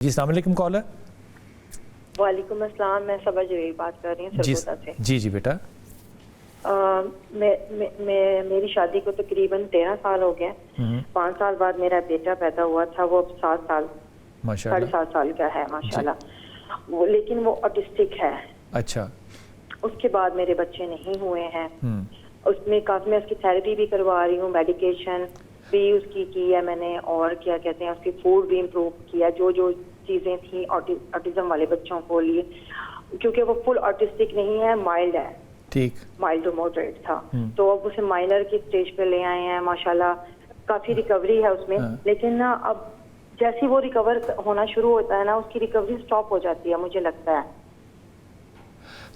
جی السلام علیکم کالر. وعلیکم السلام. میں صبا جویل بات کر رہی ہوں سرگودا سے. جی بیٹا. میری شادی کو تقریباً 13 سال ہو گئے. 5 سال بعد میرا بیٹا پیدا ہوا تھا. وہ اب 7 سال 7.5 سال کا ہے ماشاءاللہ. وہ لیکن وہ آٹسٹک ہے. اچھا. اس کے بعد میرے بچے نہیں ہوئے ہیں. اس میں کافی میں اس کی تھیراپی بھی کروا رہی ہوں, میڈیکیشن بھی اس کی ہے میں نے, اور کیا کہتے ہیں اس کی فوڈ بھی امپروو کیا, جو چیزیں تھیں آٹزم والے بچوں کو لیے, کیونکہ وہ فل آٹسٹک نہیں ہے, مائلڈ ہے. ٹھیک. مائلڈ ٹو موڈریٹ تھا, تو اب اسے مائنر کی اسٹیج پہ لے آئے ہیں ماشاءاللہ. کافی ریکوری ہے اس میں, لیکن نا اب جیسی وہ ریکور ہونا شروع ہوتا ہے نا اس کی ریکوری سٹاپ ہو جاتی ہے مجھے لگتا ہے.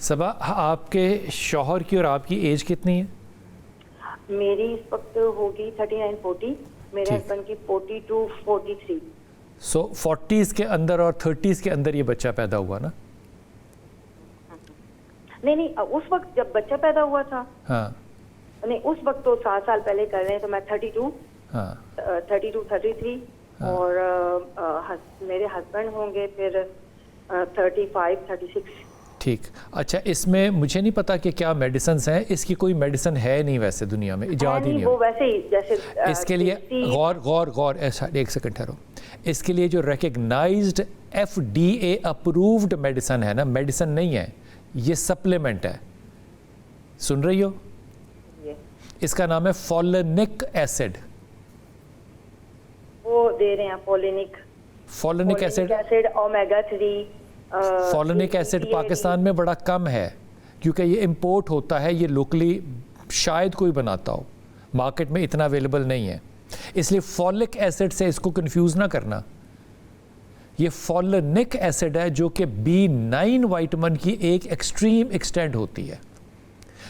صبا آپ کے شوہر کی اور آپ کی ایج کتنی ہے؟ میری اس وقت ہوگی 39-40, میرے ہسبینڈ کی 42-43. سو 40s کے اندر اور 30s کے اندر یہ بچہ پیدا ہوا نا؟ نہیں اس وقت جب بچہ پیدا ہوا تھا, ہاں نہیں اس وقت تو 7 سال پہلے کر رہے ہیں, تو میں 32-33 اور میرے ہسبینڈ ہوں گے پھر 35-36. ٹھیک. اچھا, اس میں مجھے نہیں پتا کہ کیا میڈیسنز ہیں, اس کی کوئی میڈیسن ہے نہیں ویسے دنیا میں, ایجاد ہی نہیں وہ ویسے ہی جیسے اس کے لیے غور ایسا ایک سیکنڈ ٹھہرو. اس کے لیے جو ریکگنائزڈ FDA اپرووڈ میڈیسن ہے نا, میڈیسن نہیں ہے یہ, سپلیمنٹ ہے. سن رہی ہو؟ اس کا نام ہے فولینک ایسڈ. وہ دے رہے ہیں فولینک ایسڈ, اومیگا 3. فولینک ایسڈ پاکستان میں بڑا کم ہے کیونکہ یہ امپورٹ ہوتا ہے, یہ لوکلی شاید کوئی بناتا ہو, مارکیٹ میں اتنا اویلیبل نہیں ہے, اس لیے فولک ایسڈ سے اس کو کنفیوز نہ کرنا. یہ فولینک ایسڈ ہے جو کہ B9 وائٹامن کی ایک ایکسٹریم ایکسٹینٹ ہوتی ہے,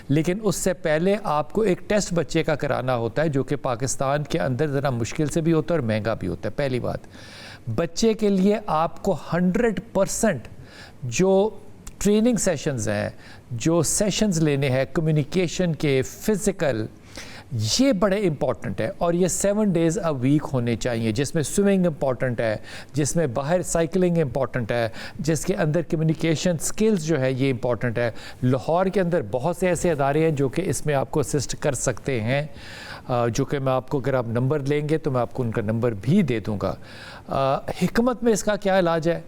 لیکن اس سے پہلے آپ کو ایک ٹیسٹ بچے کا کرانا ہوتا ہے جو کہ پاکستان کے اندر ذرا مشکل سے بھی ہوتا ہے اور مہنگا بھی ہوتا ہے. پہلی بات, بچے کے لیے آپ کو 100% جو ٹریننگ سیشنز ہیں, جو سیشنز لینے ہیں کمیونیکیشن کے, فزیکل, یہ بڑے امپورٹنٹ ہے, اور یہ 7 days a week ہونے چاہیے, جس میں سوئمنگ امپورٹنٹ ہے, جس میں باہر سائیکلنگ امپورٹنٹ ہے, جس کے اندر کمیونیکیشن سکلز جو ہے یہ امپورٹنٹ ہے. لاہور کے اندر بہت سے ایسے ادارے ہیں جو کہ اس میں آپ کو اسسٹ کر سکتے ہیں, جو کہ میں آپ کو, اگر آپ نمبر لیں گے تو میں آپ کو ان کا نمبر بھی دے دوں گا. حکمت میں اس کا کیا علاج ہے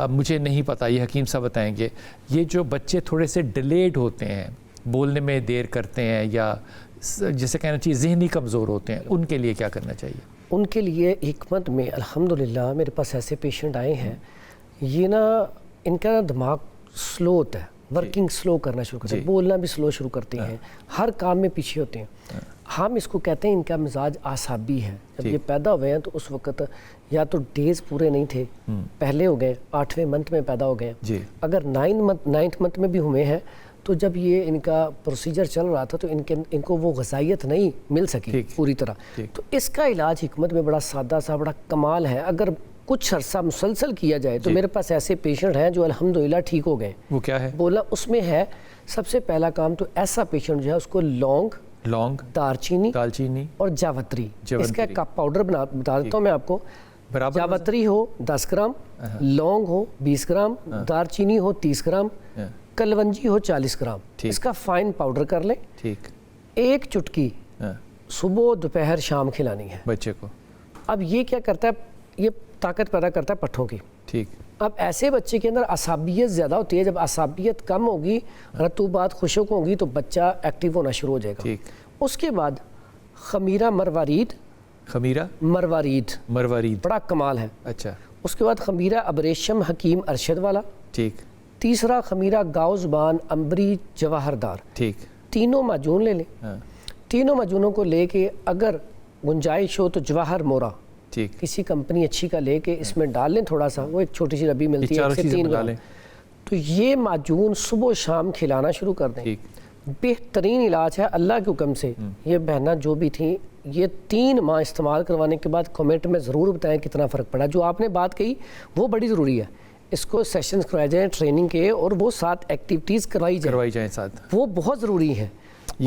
مجھے نہیں پتا, یہ حکیم صاحب بتائیں گے. یہ جو بچے تھوڑے سے ڈیلیڈ ہوتے ہیں, بولنے میں دیر کرتے ہیں, یا جسے کہنا چاہیے ذہنی کمزور ہوتے ہیں, ان کے لیے کیا کرنا چاہیے؟ ان کے لیے حکمت میں الحمدللہ میرے پاس ایسے پیشنٹ آئے ہیں, یہ نا ان کا دماغ سلو ہوتا ہے, ورکنگ سلو کرنا شروع کرتے ہیں, بولنا بھی سلو شروع کرتے ہیں, ہر کام میں پیچھے ہوتے ہیں. ہم اس کو کہتے ہیں ان کا مزاج اعصابی ہے. جب یہ پیدا ہوئے ہیں تو اس وقت یا تو ڈیز پورے نہیں تھے, پہلے ہو گئے, 8ویں منتھ میں پیدا ہو گئے. اگر 9th منتھ میں بھی ہوئے ہیں تو جب یہ ان کا پروسیجر چل رہا تھا تو ان کو وہ غذائیت نہیں مل سکی پوری طرح. تو اس کا علاج حکمت میں بڑا سادہ سا, بڑا کمال ہے. اگر کچھ عرصہ مسلسل کیا جائے تو میرے پاس ایسے پیشنٹ ہیں جو الحمدللہ ٹھیک ہو گئے. وہ کیا ہے بولا اس میں ہے, سب سے پہلا کام تو ایسا پیشنٹ جو ہے اس کو لونگ, دار چینی اور جاوتری, اس کا ایک پاؤڈر بتا دیتا ہوں میں آپ کو. جاوتری ہو 10 گرام, لونگ ہو 20 گرام, دار چینی ہو 30 گرام, کلونجی ہو 40 گرام, اس کا فائن پاؤڈر کر لیں. ایک چٹکی صبح دوپہر شام کھلانی ہے بچے کو. اب یہ کیا کرتا ہے, یہ طاقت پیدا کرتا ہے پٹھوں کی. اب ایسے بچے کے اندر عصبیت زیادہ ہوتی ہے, جب عصبیت کم ہوگی, رطوبات خشک ہوگی تو بچہ ایکٹیو ہونا شروع ہو جائے گا. اس کے بعد خمیرہ مروارید بڑا کمال ہے. اچھا. اس کے بعد خمیرہ ابریشم حکیم ارشد والا. تیسرا خمیرہ گاؤ زبان امبری جواہردار. تینوں معجون لے لیں. تینوں معجونوں کو لے کے اگر گنجائش ہو تو جواہر مورا کسی کمپنی اچھی کا لے کے اس میں ڈال لیں تھوڑا سا, وہ ایک چھوٹی سی ڈبی ملتی ہے 3 گرام. تو یہ معجون صبح و شام کھلانا شروع کر دیں. بہترین علاج ہے اللہ کے حکم سے. یہ بہنہ جو بھی تھیں, یہ 3 ماہ استعمال کروانے کے بعد کمنٹ میں ضرور بتائیں کتنا فرق پڑا. جو آپ نے بات کہی وہ بڑی ضروری ہے, اس کو سیشنز کروائے جائیں ٹریننگ کے, اور وہ ساتھ ایکٹیویٹیز کروائی جائیں ساتھ, وہ بہت ضروری ہے.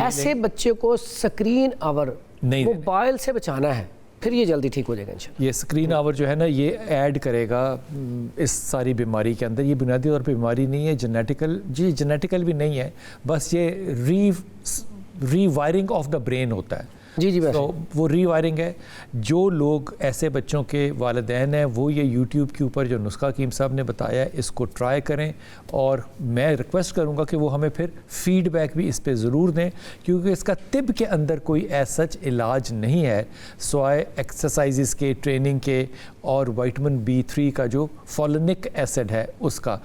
ایسے بچے کو سکرین آور موبائل سے بچانا ہے. پھر یہ جلدی ٹھیک ہو جائے گا انشاءاللہ. یہ اسکرین آور جو ہے نا یہ ایڈ کرے گا اس ساری بیماری کے اندر. یہ بنیادی طور پہ بیماری نہیں ہے جینیٹیکل، جینیٹیکل بھی نہیں ہے، بس یہ ری وائرنگ آف دا برین ہوتا ہے. جی تو وہ ری وائرنگ ہے. جو لوگ ایسے بچوں کے والدین ہیں وہ یہ یوٹیوب کے اوپر جو نسخہ حکیم صاحب نے بتایا ہے اس کو ٹرائی کریں، اور میں ریکویسٹ کروں گا کہ وہ ہمیں پھر فیڈ بیک بھی اس پہ ضرور دیں، کیونکہ اس کا طب کے اندر کوئی ایسا علاج نہیں ہے سوائے ایکسرسائزز کے، ٹریننگ کے، اور وائٹامن B3 کا جو فولینک ایسڈ ہے اس کا.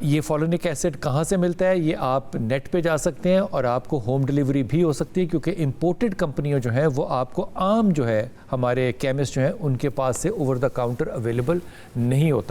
یہ فولینک ایسڈ کہاں سے ملتا ہے؟ یہ آپ نیٹ پہ جا سکتے ہیں اور آپ کو ہوم ڈیلیوری بھی ہو سکتی ہے، کیونکہ امپورٹڈ کمپنیاں جو ہیں وہ آپ کو عام جو ہے ہمارے کیمسٹ جو ہیں ان کے پاس سے اوور دا کاؤنٹر اویلیبل نہیں ہوتا.